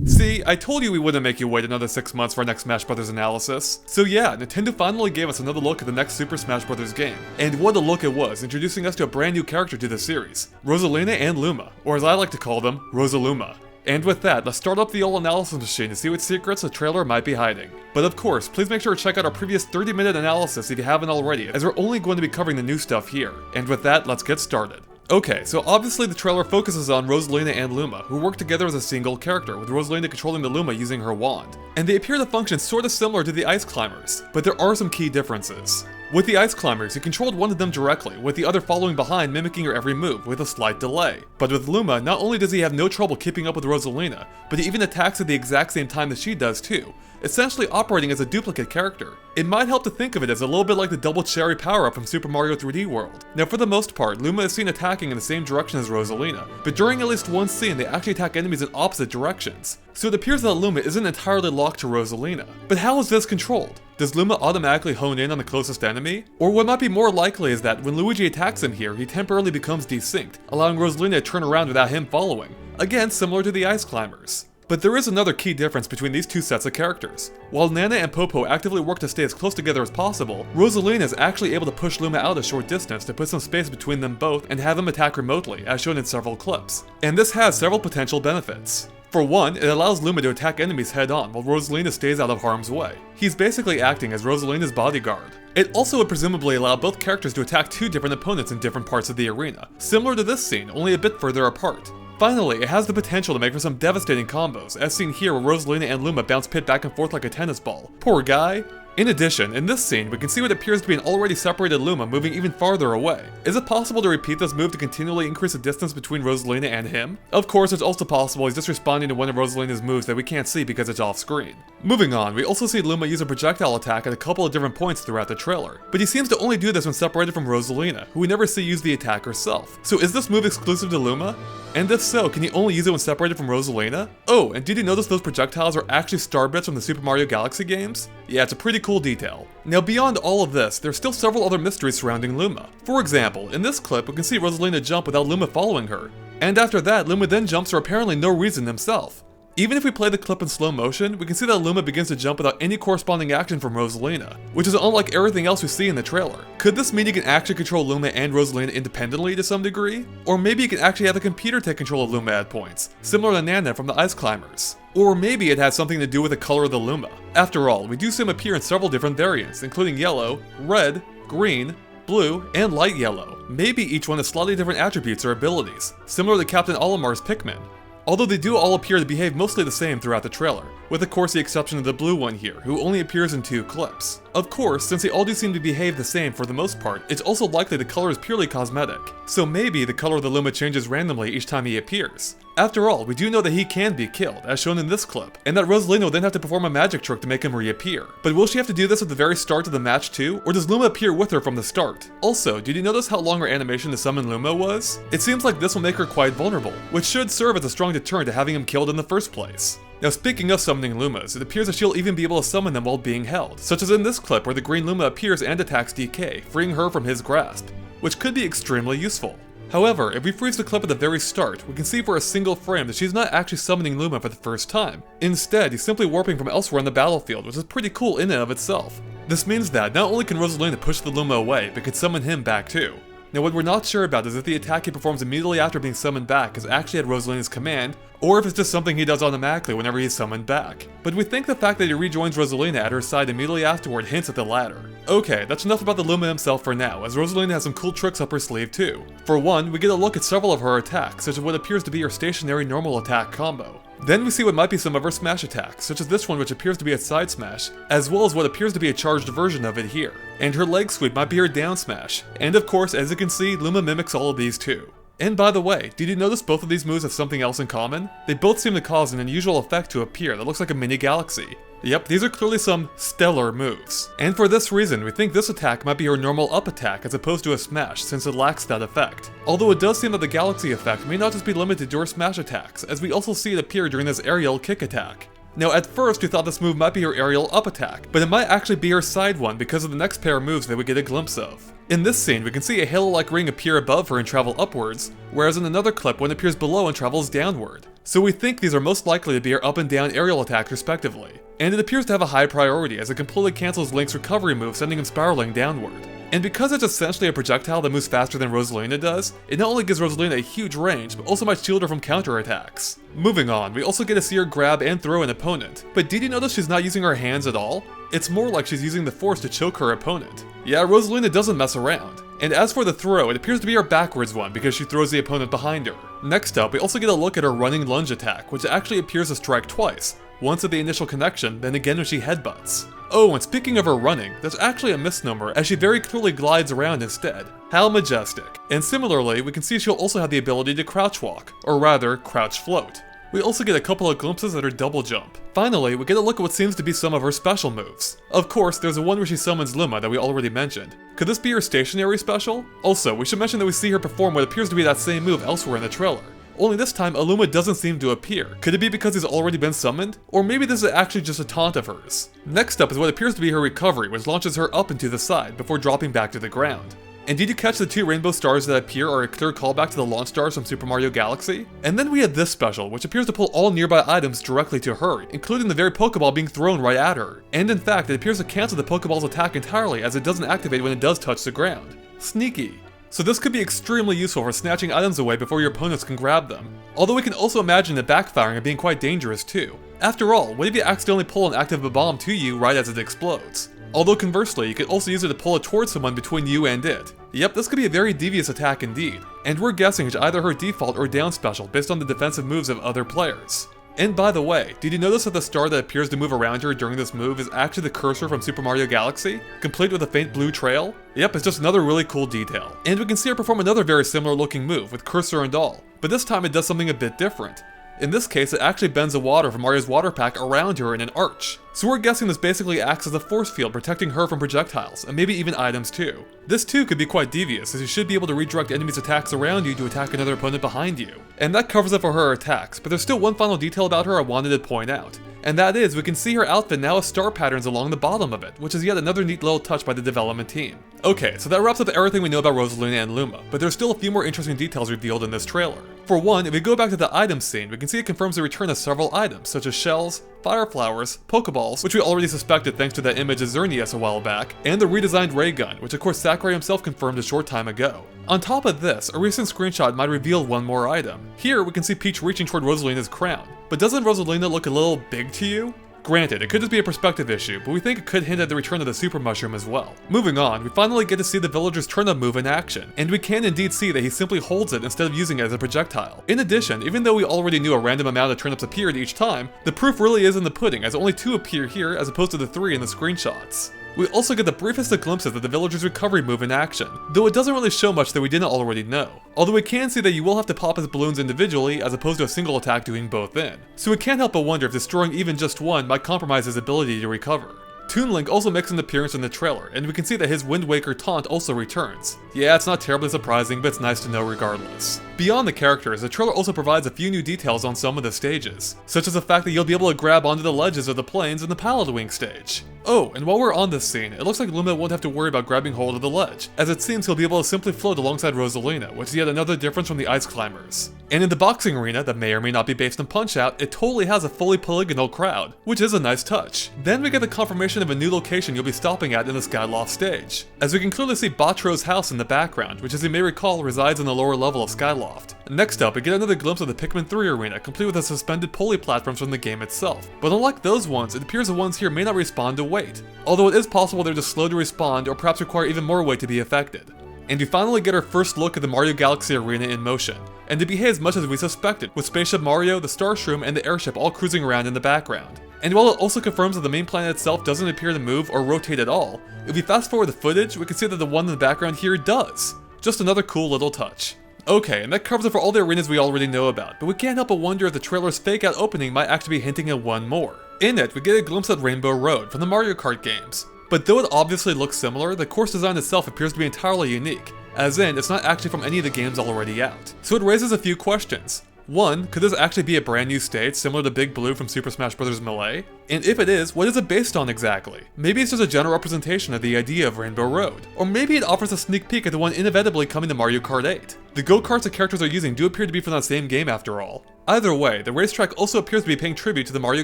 See, I told you we wouldn't make you wait another 6 months for our next Smash Bros. Analysis. So yeah, Nintendo finally gave us another look at the next Super Smash Bros. Game. And what a look it was, introducing us to a brand new character to the series, Rosalina and Luma, or as I like to call them, Rosaluma. And with that, let's start up the old analysis machine to see what secrets the trailer might be hiding. But of course, please make sure to check out our previous 30-minute analysis if you haven't already, as we're only going to be covering the new stuff here. And with that, let's get started. Okay, so obviously the trailer focuses on Rosalina and Luma, who work together as a single character, with Rosalina controlling the Luma using her wand. And they appear to function sorta similar to the Ice Climbers, but there are some key differences. With the Ice Climbers, you controlled one of them directly, with the other following behind mimicking your every move, with a slight delay. But with Luma, not only does he have no trouble keeping up with Rosalina, but he even attacks at the exact same time that she does too, essentially operating as a duplicate character. It might help to think of it as a little bit like the double cherry power-up from Super Mario 3D World. Now for the most part, Luma is seen attacking in the same direction as Rosalina, but during at least one scene they actually attack enemies in opposite directions. So it appears that Luma isn't entirely locked to Rosalina. But how is this controlled? Does Luma automatically hone in on the closest enemy? Or what might be more likely is that when Luigi attacks him here, he temporarily becomes desynced, allowing Rosalina to turn around without him following. Again, similar to the Ice Climbers. But there is another key difference between these two sets of characters. While Nana and Popo actively work to stay as close together as possible, Rosalina is actually able to push Luma out a short distance to put some space between them both and have them attack remotely, as shown in several clips. And this has several potential benefits. For one, it allows Luma to attack enemies head-on while Rosalina stays out of harm's way. He's basically acting as Rosalina's bodyguard. It also would presumably allow both characters to attack two different opponents in different parts of the arena, similar to this scene, only a bit further apart. Finally, it has the potential to make for some devastating combos, as seen here where Rosalina and Luma bounce Pit back and forth like a tennis ball. Poor guy. In addition, in this scene, we can see what appears to be an already separated Luma moving even farther away. Is it possible to repeat this move to continually increase the distance between Rosalina and him? Of course, it's also possible he's just responding to one of Rosalina's moves that we can't see because it's off screen. Moving on, we also see Luma use a projectile attack at a couple of different points throughout the trailer, but he seems to only do this when separated from Rosalina, who we never see use the attack herself. So is this move exclusive to Luma? And if so, can he only use it when separated from Rosalina? Oh, and did you notice those projectiles are actually star bits from the Super Mario Galaxy games? Yeah, it's a pretty cool detail. Now beyond all of this, there's still several other mysteries surrounding Luma. For example, in this clip we can see Rosalina jump without Luma following her. And after that, Luma then jumps for apparently no reason himself. Even if we play the clip in slow motion, we can see that Luma begins to jump without any corresponding action from Rosalina, which is unlike everything else we see in the trailer. Could this mean he can actually control Luma and Rosalina independently to some degree? Or maybe he can actually have the computer take control of Luma at points, similar to Nana from the Ice Climbers. Or maybe it has something to do with the color of the Luma. After all, we do see him appear in several different variants, including yellow, red, green, blue, and light yellow. Maybe each one has slightly different attributes or abilities, similar to Captain Olimar's Pikmin. Although they do all appear to behave mostly the same throughout the trailer, with of course the exception of the blue one here, who only appears in 2 clips. Of course, since they all do seem to behave the same for the most part, it's also likely the color is purely cosmetic, so maybe the color of the Luma changes randomly each time he appears. After all, we do know that he can be killed, as shown in this clip, and that Rosalina will then have to perform a magic trick to make him reappear. But will she have to do this at the very start of the match too, or does Luma appear with her from the start? Also, did you notice how long her animation to summon Luma was? It seems like this will make her quite vulnerable, which should serve as a strong deterrent to having him killed in the first place. Now speaking of summoning Lumas, it appears that she'll even be able to summon them while being held, such as in this clip where the green Luma appears and attacks DK, freeing her from his grasp, which could be extremely useful. However, if we freeze the clip at the very start, we can see for a single frame that she's not actually summoning Luma for the first time. Instead, he's simply warping from elsewhere on the battlefield, which is pretty cool in and of itself. This means that not only can Rosalina push the Luma away, but can summon him back too. Now what we're not sure about is if the attack he performs immediately after being summoned back is actually at Rosalina's command, or if it's just something he does automatically whenever he's summoned back. But we think the fact that he rejoins Rosalina at her side immediately afterward hints at the latter. Okay, that's enough about the Luma himself for now, as Rosalina has some cool tricks up her sleeve too. For one, we get a look at several of her attacks, such as what appears to be her stationary normal attack combo. Then we see what might be some of her smash attacks, such as this one which appears to be a side smash, as well as what appears to be a charged version of it here. And her leg sweep might be her down smash. And of course, as you can see, Luma mimics all of these too. And by the way, did you notice both of these moves have something else in common? They both seem to cause an unusual effect to appear that looks like a mini galaxy. Yep, these are clearly some stellar moves. And for this reason, we think this attack might be her normal up attack as opposed to a smash, since it lacks that effect. Although it does seem that the galaxy effect may not just be limited to her smash attacks, as we also see it appear during this aerial kick attack. Now at first we thought this move might be her aerial up attack, but it might actually be her side one because of the next pair of moves that we get a glimpse of. In this scene, we can see a halo-like ring appear above her and travel upwards, whereas in another clip one appears below and travels downward. So we think these are most likely to be her up and down aerial attacks respectively. And it appears to have a high priority as it completely cancels Link's recovery move, sending him spiraling downward. And because it's essentially a projectile that moves faster than Rosalina does, it not only gives Rosalina a huge range, but also might shield her from counterattacks. Moving on, we also get to see her grab and throw an opponent. But did you notice she's not using her hands at all? It's more like she's using the force to choke her opponent. Yeah, Rosalina doesn't mess around. And as for the throw, it appears to be her backwards one because she throws the opponent behind her. Next up, we also get a look at her running lunge attack, which actually appears to strike twice. Once at the initial connection, then again when she headbutts. Oh, and speaking of her running, that's actually a misnomer as she very clearly glides around instead. How majestic. And similarly, we can see she'll also have the ability to crouch walk, or rather, crouch float. We also get a couple of glimpses at her double jump. Finally, we get a look at what seems to be some of her special moves. Of course, there's the one where she summons Luma that we already mentioned. Could this be her stationary special? Also, we should mention that we see her perform what appears to be that same move elsewhere in the trailer. Only this time, Luma doesn't seem to appear. Could it be because he's already been summoned? Or maybe this is actually just a taunt of hers. Next up is what appears to be her recovery, which launches her up and to the side before dropping back to the ground. And did you catch the two rainbow stars that appear are a clear callback to the launch stars from Super Mario Galaxy? And then we had this special, which appears to pull all nearby items directly to her, including the very Pokeball being thrown right at her. And in fact, it appears to cancel the Pokeball's attack entirely as it doesn't activate when it does touch the ground. Sneaky. So this could be extremely useful for snatching items away before your opponents can grab them. Although we can also imagine it backfiring and being quite dangerous too. After all, what if you accidentally pull an active bomb to you right as it explodes? Although conversely, you could also use it to pull it towards someone between you and it. Yep, this could be a very devious attack indeed. And we're guessing it's either her default or down special based on the defensive moves of other players. And by the way, did you notice that the star that appears to move around her during this move is actually the cursor from Super Mario Galaxy, complete with a faint blue trail? Yep, it's just another really cool detail. And we can see her perform another very similar looking move, with cursor and all, but this time it does something a bit different. In this case, it actually bends the water from Mario's water pack around her in an arch. So we're guessing this basically acts as a force field protecting her from projectiles, and maybe even items too. This too could be quite devious, as you should be able to redirect enemies' attacks around you to attack another opponent behind you. And that covers it for her attacks, but there's still one final detail about her I wanted to point out. And that is, we can see her outfit now has star patterns along the bottom of it, which is yet another neat little touch by the development team. Okay, so that wraps up everything we know about Rosalina and Luma, but there's still a few more interesting details revealed in this trailer. For one, if we go back to the items scene, we can see it confirms the return of several items, such as shells, fire flowers, Pokeballs, which we already suspected thanks to that image of Xerneas a while back, and the redesigned ray gun, which of course Sakurai himself confirmed a short time ago. On top of this, a recent screenshot might reveal one more item. Here, we can see Peach reaching toward Rosalina's crown, but doesn't Rosalina look a little big to you? Granted, it could just be a perspective issue, but we think it could hint at the return of the Super Mushroom as well. Moving on, we finally get to see the villager's turnip move in action, and we can indeed see that he simply holds it instead of using it as a projectile. In addition, even though we already knew a random amount of turnips appeared each time, the proof really is in the pudding, as only 2 appear here as opposed to the 3 in the screenshots. We also get the briefest of glimpses of the villager's recovery move in action, though it doesn't really show much that we didn't already know. Although we can see that you will have to pop his balloons individually as opposed to a single attack doing both in. So we can't help but wonder if destroying even just one might compromise his ability to recover. Toon Link also makes an appearance in the trailer, and we can see that his Wind Waker taunt also returns. Yeah, it's not terribly surprising, but it's nice to know regardless. Beyond the characters, the trailer also provides a few new details on some of the stages, such as the fact that you'll be able to grab onto the ledges of the planes in the Paladwing stage. Oh, and while we're on this scene, it looks like Luma won't have to worry about grabbing hold of the ledge, as it seems he'll be able to simply float alongside Rosalina, which is yet another difference from the Ice Climbers. And in the boxing arena, that may or may not be based on Punch-Out, it totally has a fully polygonal crowd, which is a nice touch. Then we get the confirmation of a new location you'll be stopping at in the Skyloft stage, as we can clearly see Batro's house in the background, which as you may recall resides in the lower level of Skyloft. Next up, we get another glimpse of the Pikmin 3 arena, complete with the suspended pulley platforms from the game itself. But unlike those ones, it appears the ones here may not respond to weight, although it is possible they're just slow to respond or perhaps require even more weight to be affected. And we finally get our first look at the Mario Galaxy arena in motion, and it behaves much as we suspected, with Spaceship Mario, the Star Shroom, and the airship all cruising around in the background. And while it also confirms that the main planet itself doesn't appear to move or rotate at all, if we fast forward the footage, we can see that the one in the background here does. Just another cool little touch. Okay, and that covers it for all the arenas we already know about, but we can't help but wonder if the trailer's fake-out opening might actually be hinting at one more. In it, we get a glimpse at Rainbow Road from the Mario Kart games. But though it obviously looks similar, the course design itself appears to be entirely unique, as in, it's not actually from any of the games already out. So it raises a few questions. 1. Could this actually be a brand new stage similar to Big Blue from Super Smash Bros. Melee? And if it is, what is it based on exactly? Maybe it's just a general representation of the idea of Rainbow Road. Or maybe it offers a sneak peek at the one inevitably coming to Mario Kart 8. The go-karts the characters are using do appear to be from that same game after all. Either way, the racetrack also appears to be paying tribute to the Mario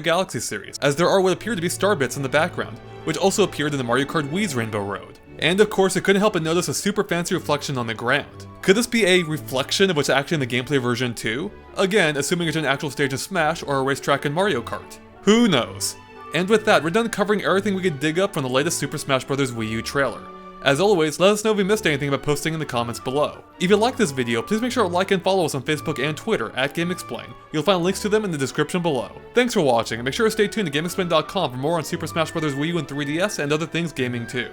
Galaxy series, as there are what appear to be star bits in the background, which also appeared in the Mario Kart Wii's Rainbow Road. And of course, I couldn't help but notice a super fancy reflection on the ground. Could this be a reflection of what's actually in the gameplay version too? Again, assuming it's an actual stage in Smash or a racetrack in Mario Kart. Who knows? And with that, we're done covering everything we could dig up from the latest Super Smash Bros. Wii U trailer. As always, let us know if you missed anything by posting in the comments below. If you like this video, please make sure to like and follow us on Facebook and Twitter at GameXplain. You'll find links to them in the description below. Thanks for watching, and make sure to stay tuned to GameXplain.com for more on Super Smash Bros. Wii U and 3DS and other things gaming too.